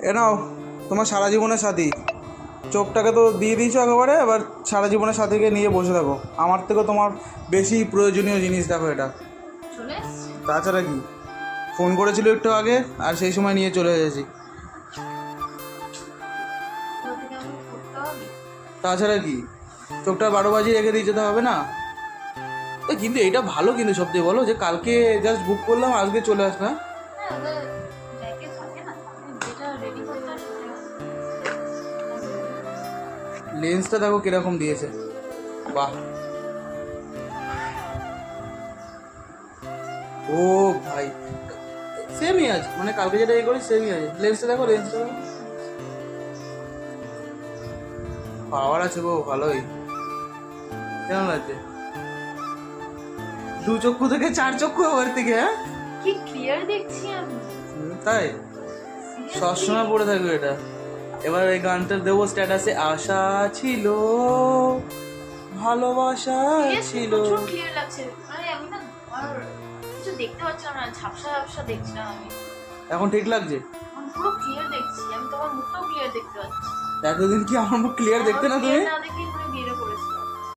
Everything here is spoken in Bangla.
এ নাও তোমার সারা জীবনের সাথী। চোখটাকে তো দিয়ে দিয়েছো একেবারে, এবার সারা জীবনের সাথীকে নিয়ে বসে থাকো। আমার থেকে তোমার বেশি প্রয়োজনীয় জিনিস দেখো এটা। চলে এসছে। তাছাড়া কি, ফোন করেছিল একটু আগে আর সেই সময় নিয়ে চলে এসেছি। কোথা থেকে আমাকে করতে হবে? তাছাড়া কি, চোখটা 12 বাজিয়ে রেখে দিয়ে যেতে হবে না? কিন্তু এইটা ভালো কিন্তু সত্যি বলো, যে কালকে জাস্ট বুক করলাম আজকে চলে আসবে। হ্যাঁ, ওদের ব্যাগে থাকে না, আমি যেটা রেডি করতে হয় সেটা। লেন্সটা দেখো কিরকম দিয়েছে, বাহ। ও ভাই, সেমই আছে, মানে কালকে যেটা করি সেমই আছে। লেন্সটা দেখো, লেন্সটা দেখো, পাওয়ার আছে গো ভালোই। কেমন লাগছে? 2 চক্ষু থেকে 4 চক্ষু ওর থেকে, হ্যাঁ কি ক্লিয়ার দেখছি আমি। তাই সবসময় পড়ে থাকবে এটা। এবার এই গানটা দেবো স্ট্যাটাসে, আশা ছিল ভালোবাসা ছিল। প্রচুর ক্লিয়ার লাগছে, মানে আমি না আর কিছু দেখতে পাচ্ছিলাম না, ঝাপসা ঝাপসা দেখছিলাম আমি। এখন ঠিক লাগছে? আমি পুরো ক্লিয়ার দেখছি, আমি তোমার মুখটাও ক্লিয়ার দেখতে পাচ্ছি। এতদিন কি আমার মুখ ক্লিয়ার দেখতে না তুমি? clear না দেখলে